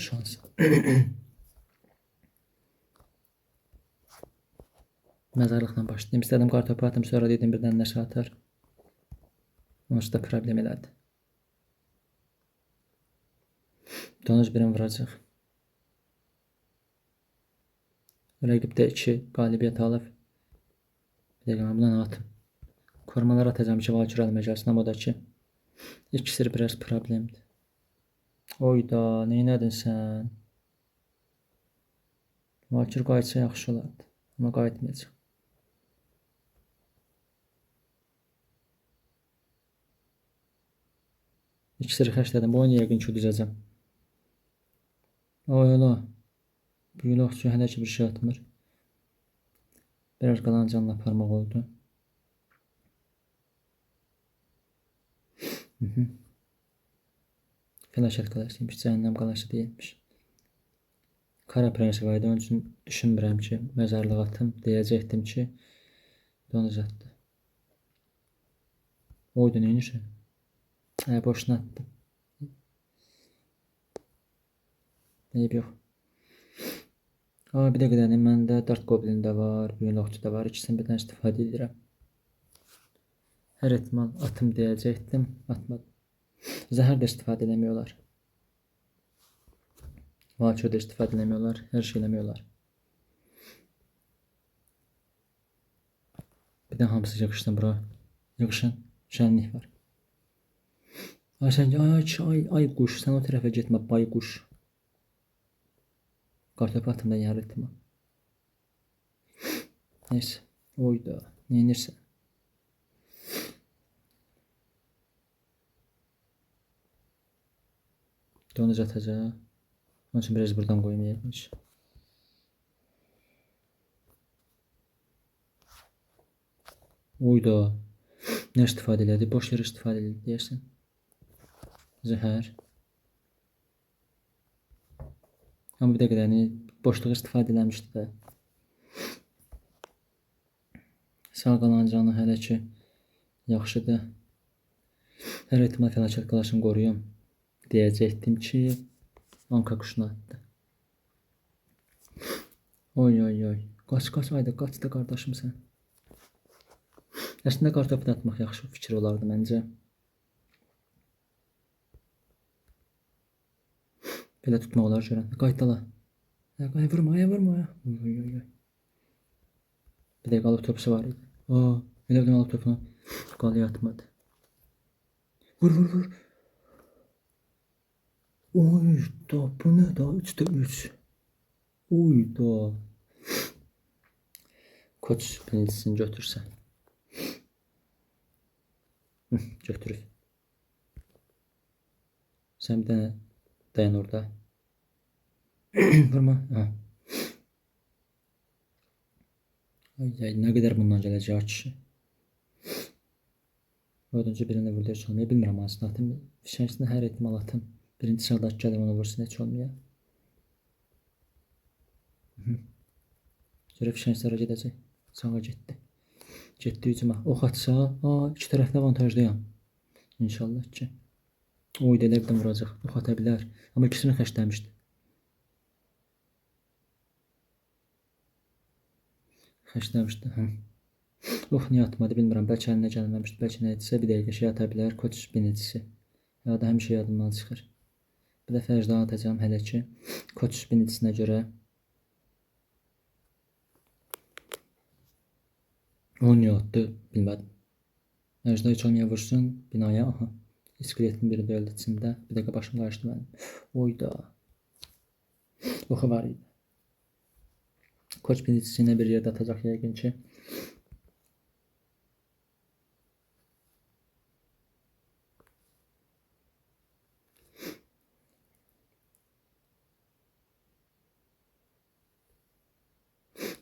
şans. Məzarlıqla başlayayım. İstədim kartopu atım, sonra dedim birdən nəsə atar. Onsuz da problem elədi. Donuz birini vuracaq. Rəqibdə 2 qalibiyyət alıb. Bir dəqiqə mən bundan atım. Korumalar atacağım ki, Valkür əlmə gəlsin, amma o da ki, ikisi biraz problemdir. Oyda, neynədin sən? Valkür qayıtsa yaxşı olardı, amma qayıtmayacaq. İkisi xəşlədim, bu oyunu yəqin ki, düzəcəm. Oyla. Bu yoxçu hələ ki bir şey atmır. Biraz qalan canla aparmaq oldu. Fəlakət qalasıymış, cəhənnəm qalası deyilmiş. Kara prensi var idi, onun üçün düşünmürəm ki, məzarlıq atım. Deyəcəkdim ki, donuz atdı. Oydu, neynirsə? Boşuna attım. Eyb yox. Bir də qədəni məndə dart goblin də var, büyün oxçu da var. İkisindən birdən istifadə edirəm. Hər ehtimal atım deyəcəkdim, atmadım. Zəhər də istifadə edemiyorlar. Valkür də istifadə edemiyorlar, hər şey eləmiyorlar. Bir də hamısı yığışsın bura. Yığışın, şənlik var. Ay quş, sən o tərəfə getmə, bay quş. Kartopu atımda hər ehtimal. Neyse, oyda, neynirsən? Donuz atacaq. Onun üçün biraz buradan qoymayaymış. Oyda. Nə istifadə elədi? Boş yer istifadə elədi deyərsən. Zəhər. Amma bir də qədəni boşluq istifadə eləmişdi də. Sağ qalan canı hələ ki yaxşıdır. Hər ehtimal fəlakət qalasını qoruyum. Deyəcəkdim ki, anka quşunu atdı. Oy. Qaç, ayda qaç da qardaşım sən. Əslində kartopu da atmaq yaxşı fikir olardı məncə. Belə tutmaq olar görən. Qayıtdala. Vurma. Oy. Bir də qalıb topsu var idi. Elə bir qalıb topunu qalaya atmadı. Vur. Oyda, bu nə da? 3'də 3. Oyda. Koç birincісini götürsən. Götürür. Sən bir dənə dayan orada. Vurma. Ay, nə qədər bundan gələcək kişi. Dördüncü birini vurdu, heç olmuyor. Bilmirəm hansını atım. Fişəngsini hər ehtimal atım. Birinci sıradakı gəlib onu vursun, heç olmuyor. Görə fişəngslərə gedəcək. Sağa getdi. Getdi hücuma. Ox atsa, iki tərəfdə avantajlıyam. İnşallah ki. Oy, elə birdən vuracaq. Ox ata bilər. Amma ikisini xəşləmişdi. Ox, niyə atmadı bilmirəm. Bəlkə əlinə gəlməmişdi. Bəlkə nə edirsə bir dəqiqə şey ata bilər. Koç binicisi. Ya da həmişə yadımdan çıxır. Bir dəfə əcdaha atacağım hələ ki. Koç binicinə görə. O niyə atdı bilmədim. Əcdaha heç olmaya vursun binaya. İskeletin biri də öldü içində. Bir dəqiqə başım qarışdı mənim. Oyda. Oxu var idi. Koç binicisi ilə bir yerdə atacaq yəqin ki.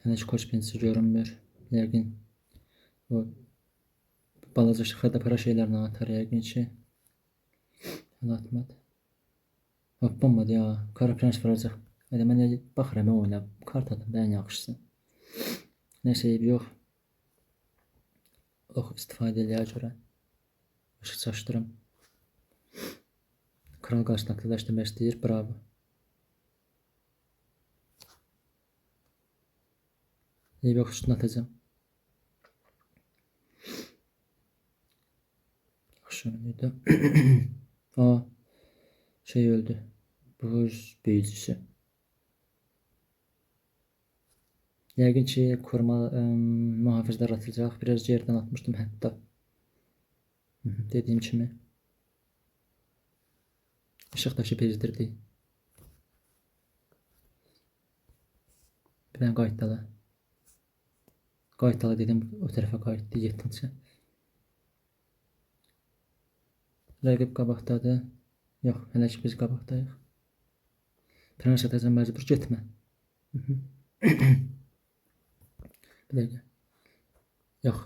Hələ ki koç binicisi görünmür. Yəqin o balaca şıxada para şeylərlə atar yəqin ki. Hələ atmadı. Hoppanmadı ya. Kara prens vuracaq. Hələ mən baxıram oyuna. Kart atım da ən yaxşısı. Neyse eyb yox. Ox istifadə eləyə görə. Işıq çaşdırım. Kral qarşısını aktivləşdirmək istəyir. Bravo. Eyvah üstüne atacağım. Şöyle. Aa, şey öldü. Buz büyücüsü. Yəqin ki, koruma mühafizlər atacaq. Biraz yerdən atmışdım hətta. Dediyim kimi. Işıqdakı bezdirdi. Bir dənə qayıtdalı. Qayıtdalı dedim, o tərəfə qayıtdı 7-ci. Rəqib qabaqdadır. Yox, hələ ki biz qabaqdayıq. Prens atacağım, məcbur getmə. Bir dəqiqə. Yox.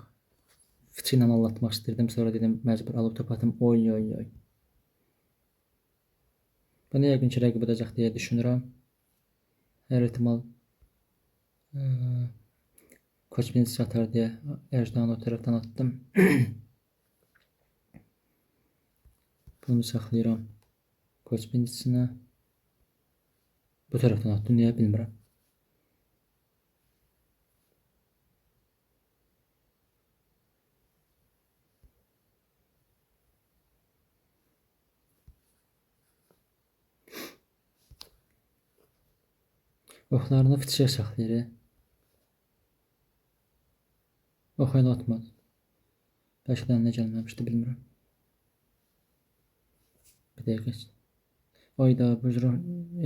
Fıçı ilə anlatmaq istirdim. Sonra dedim məcbur alıb top atım. Oy. Bunu yəqin ki rəqib edəcək deyə düşünürəm. Hər ehtimal koç birincisi atar deyə Əcdanı o tərəfdən attım. Bunu saxlayıram. Koç birincisinə. Bu tərəfdən attım. Niyə bilmirəm. Oxlarını fıçıya saxlayır. Ox elə atmadı. Bəlkə də əlinə gəlməmişdi, bilmirəm. Bir dəqiqə. Ayda,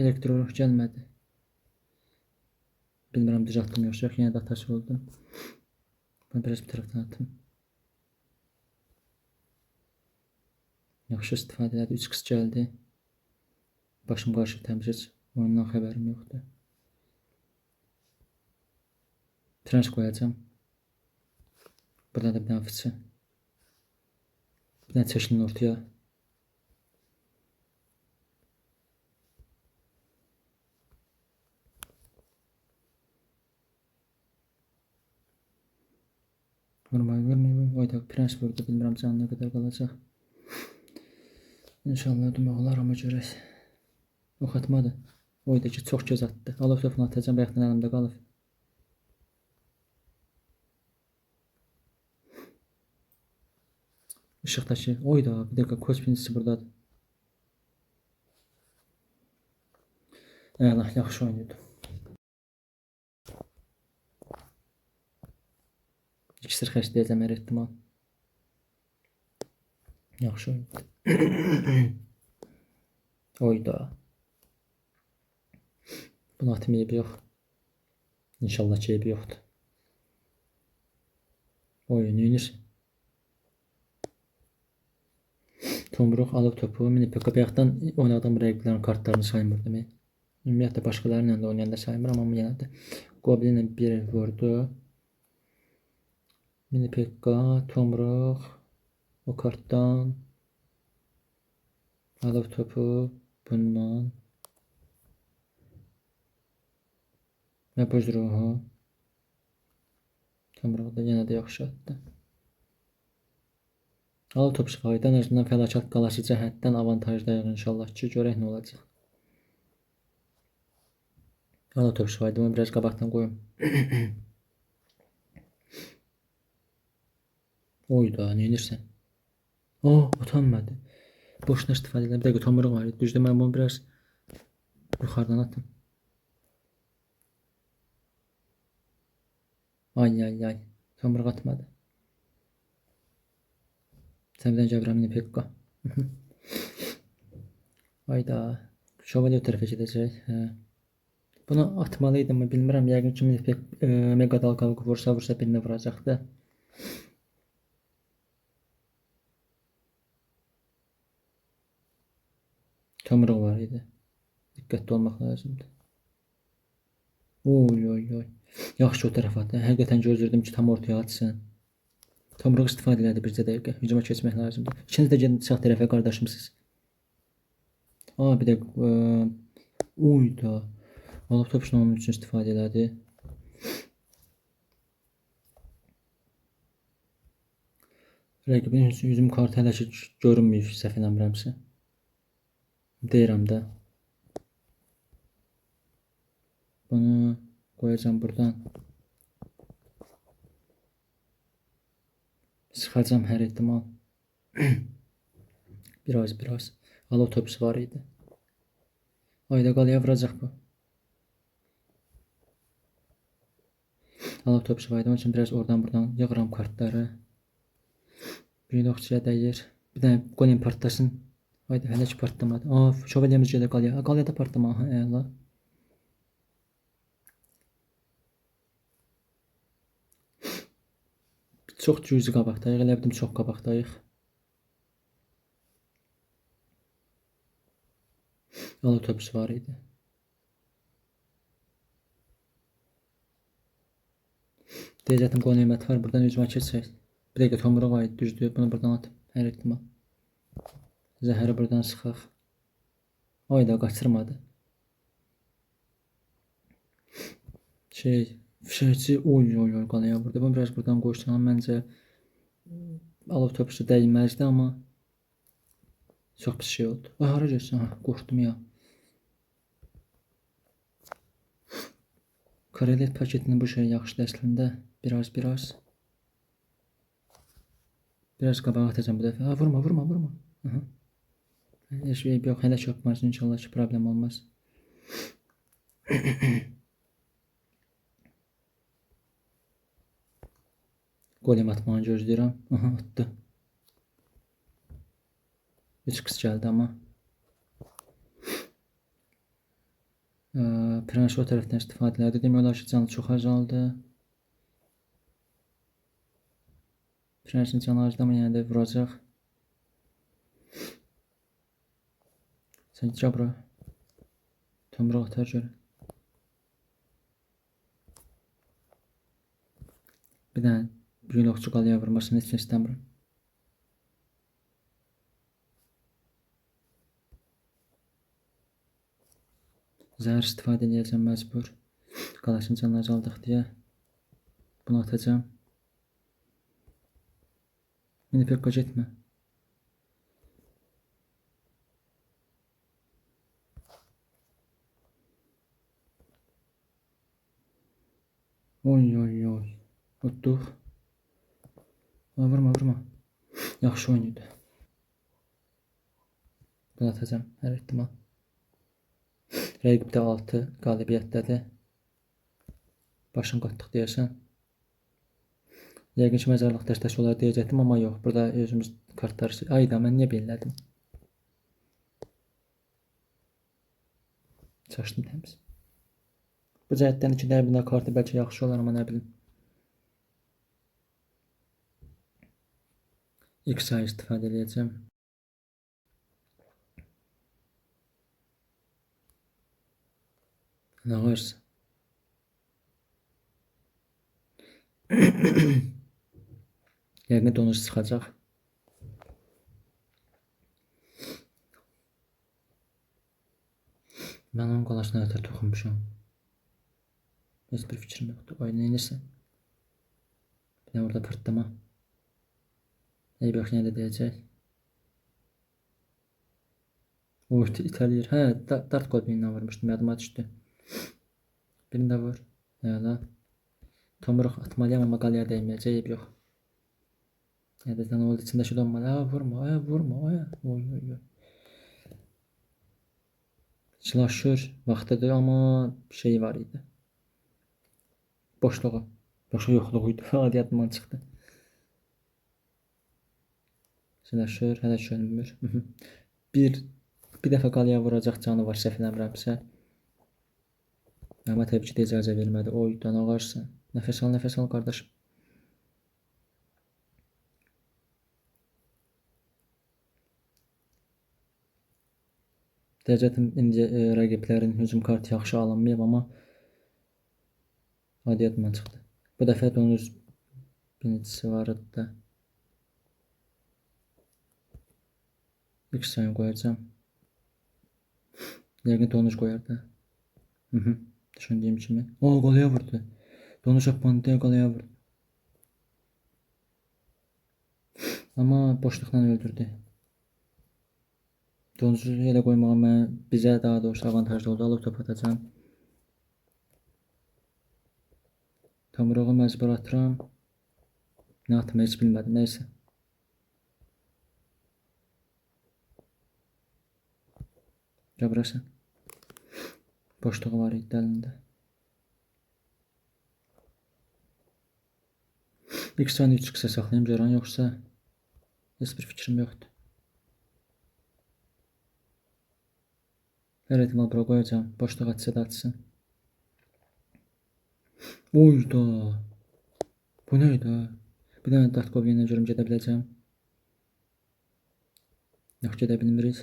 elektro ruh gəlmədi. Bilmirəm düz attım yoxsa yox, yenə də atası oldum. Bunu biraz bir tərəfdən atım. Yaxşı istifadə elədi, 3x gəldi. Başım qarşı təmizləc, oyundan xəbərim yoxdur. Prens qoyacağım. Burada da bir dənə fıçı. Bir dənə çəkilin ortaya. Vurmayın. Oyda prens vurdu. Bilmirəm canı nə qədər qalacaq. İnşallah demək olar, amma görək. Ox atmadı. Oyda ki çox göz atdı. Alıb topunu atacağım, bayaqdan əlimdə qalıb. Işıqdakı. Oyda, bir dəqiqə koç birincisi buradadır. Əla, yaxşı oynayırdı. İkisini xərcləyəcəm hər ehtimal. Yaxşı oynadı. Oyda. Bunu atım eybi yox. İnşallah ki eybi yoxdur. Oyun oynayır. Tomruq alıb topu. Minipeka bayaqdan oynadığım rəqiblərin kartlarını saymırdım. Ümumiyyətlə başqalarıyla da oynayanda saymıram, amma yenə də Goblinlə bir vurdu. Minipeka, Tomruq o kartdan alıb topu bundan və buz ruhu. Tomruq da yenə də yaxşı atdı. Alıb top şiqaydı. Ən azından fəlakət qalası cəhətdən avantajdayıq inşallah ki. Görək nə olacaq. Alıb top şiqaydı. Onu biraz qabaqdan qoyum. Oyda, neynirsən? Utanmadı. Boşuna istifadə edirəm. Bir dəqiqə tomruq var idi. Düzdür, mən bunu biraz yuxarıdan atım. Ay. Tomruq atmadı. Səmdən gəlirəm Minipeka. Ayda. Şövalye o tərəfə gedəcək. Bunu atmalıydım mı bilmirəm. Yəqin ki Minipeka Mega Dalqavıq vursa birini vuracaqdı. Tomruq var idi. Diqqətli olmaq lazımdır. Oy. Yaxşı o tərəfə atdı. Həqiqətən gözləyirdim ki tam ortaya atsın. Tomruq istifadə elədi bircə dəqiqə. Hücuma keçmək lazımdır. İkiniz də gedin sağ tərəfə qardaşımsınız. Bir də oyda. Alıb topuşunu onun üçün istifadə elədi. Rəqibin hücum kartı hələ ki görünməyib, səhv eləmirəmsə. Deyirəm də. Bunu qoyacağım buradan. Sıxacam hər ehtimal. Biraz. Alov topçusu var idi. Ayda qalaya vuracaq bu. Alov topçusu var idi. Onun üçün biraz oradan buradan yığıram kartları. Bir nöqtəyə dəyir. Bir dənə golem partlasın. Haydi hələ ki partlamadı. Şövalyemiz gedə qalaya. Qalayada partlama. Əla. Çox cüzi qabaqdayıq. Elə bildim çox qabaqdayıq. Alov topçusu var idi. Deyəcəkdim qonimət var. Buradan üzmə keçək. Bir dəqiqə tomruq var idi. Düzdür. Bunu buradan atım. Hər ehtimal. Zəhəri buradan sıxaq. Ayda qaçırmadı. Fişəkçi oy qalaya vurdu. Bunu biraz buradan qoşsam məncə alov topçusu dəyməzdi, amma çox pis şey oldu. Hara gəlsən? Qorxdum ya. Karelet paketinin bu şey yaxşıdır əslində. Biraz. Biraz qabağa atacağım bu dəfə. Vurma. Heç şey yox. Hələ çökməz. İnşallah ki problem olmaz. Golem atmanı gözləyirəm. Atdı. 3 qız gəldi amma. Prens o tərəfdən istifadə elədi. Demək olar ki, canı çox azaldı. Prensin canı azdı amma yenə də vuracaq. Sən gəl bura. Tomruq atar görün. Bir dənə büyük okçu qalaya vurmasını heç istəmirəm. Zəhər istifadə edəcəm məcbur. Qalasın canını azaldıq deyə. Bunu atacağım. Mini pekka getmə. Oy. Utduq. Vurma. Yaxşı oyun idi. Bunu atacağım hər ehtimal. Rəqibdə 6 qalibiyyətdədir. Başın qatdıq deyəsən. Yəqin ki məzarlıq dəstəsi olar deyəcəkdim, amma yox. Burada özümüz kartları... Ayda mən niyə bellədim? Çaşdım təmiz. Bu cəhətdən 2 dərbindən kartı bəlkə yaxşı olar, amma nə bilim. X sayı istifadə edəcəm. Nə varsa. Yəqin donuz sıxacaq. Mən onun qalasına ötər toxunmuşam. Heç bir fikrim yoxdur. Ay, neynirsən? Bir də orada pırtlama. Eyb yox, yenə də deyəcək. İtəliyir. Dart qolbeyinlə vurmuşdum, yadıma düşdü. Birini də vur. Əla. Tomruq atmalıyam, amma qalaya dəyməyəcək, eyb yox. Yədədən oldu, içindəki donmalı. Vurma. Oy. Slasher vaxtıdır, amma şey var idi. Boşluğu. Yoxsa yoxluğuydu. Adiyyatından çıxdı. Slasher hələ ki ölmür. Bir dəfə qalaya vuracaq canı var, səhv eləmirəmsə. Amma təbii ki də icazə vermədi. Oy, danağarsan. Nəfəs al qardaşım. Deyəcəkdim, indi rəqiblərin hücum kartı yaxşı alınmayıb, amma adiyyatından çıxdı. Bu dəfə donuz binicisi var idi. X sayını qoyacağım. Yəqin donuz qoyardı. Düşündüyüm kimi. Qalaya vurdu. Donuz apmandı, qalaya vurdu. Amma boşluqdan öldürdü. Donuzu elə qoymağım bizə daha doğrusu avantajlı oldu. Alıb top atacağım. Tomruğu məcbur atıram. Ne atımı hiç bilmedim. Neyse. Gel burası. Boşluğu var idi elinde. İlk saniye 3 saxlayayım Ceyran, yoksa heç bir fikrim yoxdur. Her ehtimal bura qoyacağım. Boşluq açsa da açsın. Oyda. Bu neydi? Bir dənə Datkovyenə görüm gedə biləcəm. Yox, gedə bilmirik.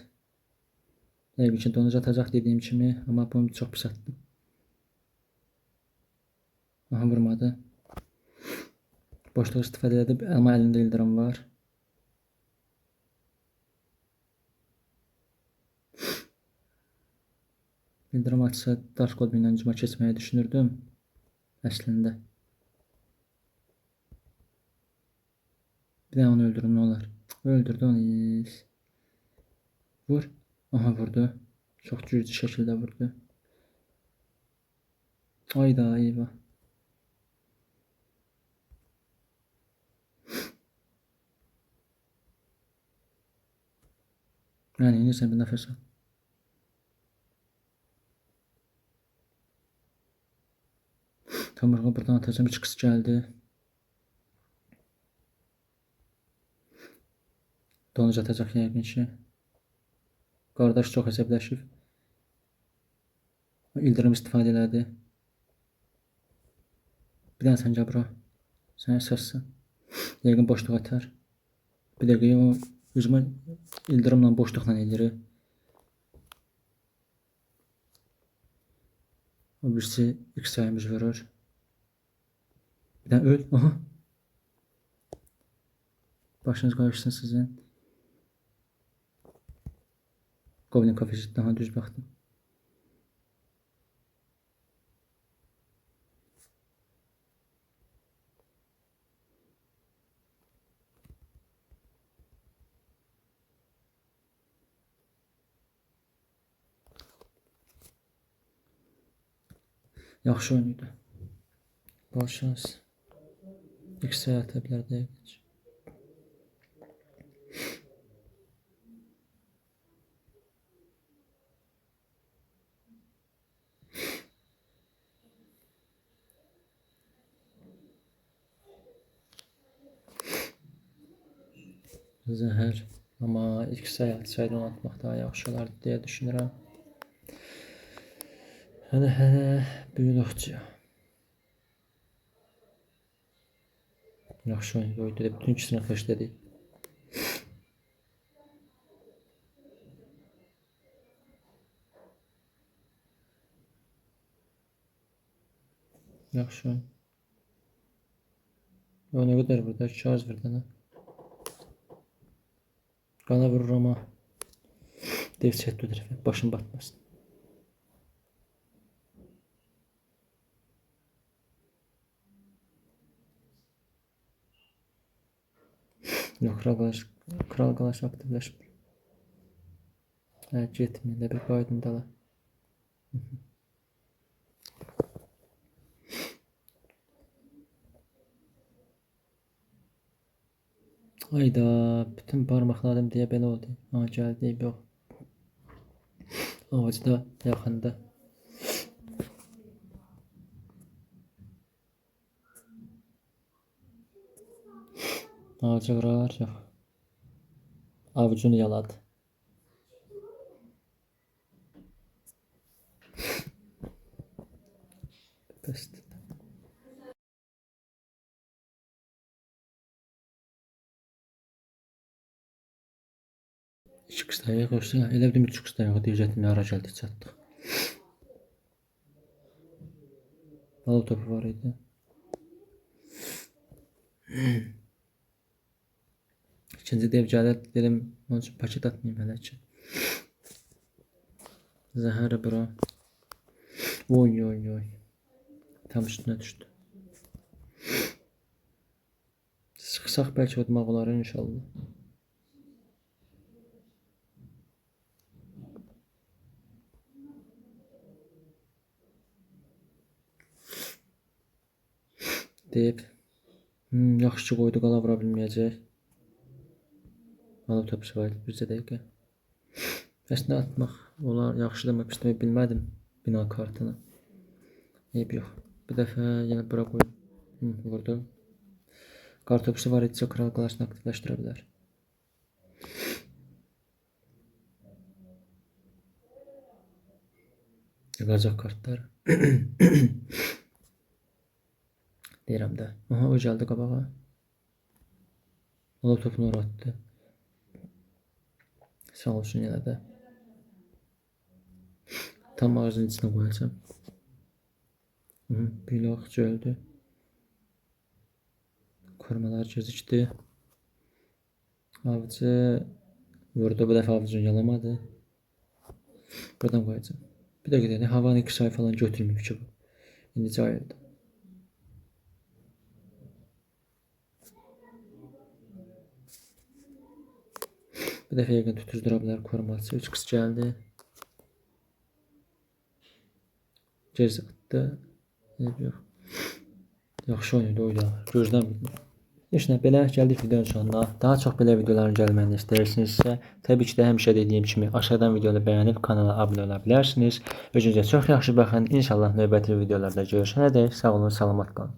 Yəqin ki donucu atacaq dediyim kimi, amma bunu çox pis atdım. Aha, vurmadı. Boşluq istifadə edib, amma əlində ildırım var. İldırım açsa Datkovyenə cuma keçməyi düşünürdüm. Əslində. Bir dənə onu öldürün, nə olar? Öldürdü onu. Vur. Aha, vurdu. Çox güclü şəkildə vurdu. Ayda, eyvah. Yəni, indi sən bir nəfəs al. Tomurğa buradan atacağım. 3x gəldi. Donucu atacaq yəqin ki. Qardaş çox əsəbləşib. İldırım istifadə elədi. Bir dənə sən gəl bura. Sən əsassan. Yəqin boşluq atar. Bir dəqiqə o hücuma ildırımla boşluqla edir. O birisi X sayımız vurur. Bir dənə öl. Aha. Başınız qarışsın sizin. Goblin kafesi daha düz baxdım. Yaxşı oyun idi. Bol şans. X-ray ata bilər dəqiq. Zəhər. Amma ilk sayı atsaydı onu atmaq daha yaxşı olardı deyə düşünürəm. Hələ buyuruqca. Yaxşı oyun qoydu. Bütün ikisini xoşladı. Yaxşı oyun. O nə qədər burada? 2 az bir dənə. Qana vurur amma dev çətlidir. Başım batmasın. Yox, kral qalaş aktivləşmir. Getmir. Də bir qaydım dala. Ayda, bütün barmaqlarım deyə belə oldu. Ha, gəldi, yox. Ağacı da yaxında. Ağacı vurar, yox. Avucunu yaladı. Bəsdir. İki qıstaya qoşsa, elə bildim 3 qıstaya deyəcəkdim, ara gəldi, çatdıq. Balo topu var idi. İkinci dev gəlir, dedim, onun üçün paket atmayayım hələ ki. Zəhəri bura. Oy, oy, oy. Tam üstünə düşdü. Sıxsaq bəlkə udmaq olar inşallah. Dev. Yaxşı qoydu, qala vura bilməyəcək. Alıb topu var bircə dəqiqə. Əslində atmaq olar, yaxşıdırmı, pismi bilmədim bina kartını. Eyb yox. Bir dəfə yenə bura qoyub vurdu. Kartopçu var etsə kral qalasını aktivləşdirə bilər. Yığacaq kartlar. Deyirəm də. Aha, o gəldi qabağa. Alıb topunu uğratdı. Sağ olsun yenə də. Tam ağzının içine koyacağım. Blok öldü. Korumalar gözükdü. Avcı vurdu. Bu dəfə avcını yalamadı. Buradan koyacağım. Bir də gedəndə havanı 2 say falan götürməyib ki bu. İndi cayırdı. Bir dəfə yəqin tutuzdura bilər koruması. 3 qıs gəldi. Geriz attı. Yox. Yaxşı oynadı o da. Gözləmirdim. Heç nə, belə gəldik videonun sonuna. Daha çox belə videoların gəlməyini istəyirsinizsə, təbii ki də həmişə dediyim kimi aşağıdan videonu bəyənib kanala abunə ola bilərsiniz. Özünüzə çox yaxşı baxın. İnşallah növbəti videolarda görüşənədək sağ olun, salamat qalın.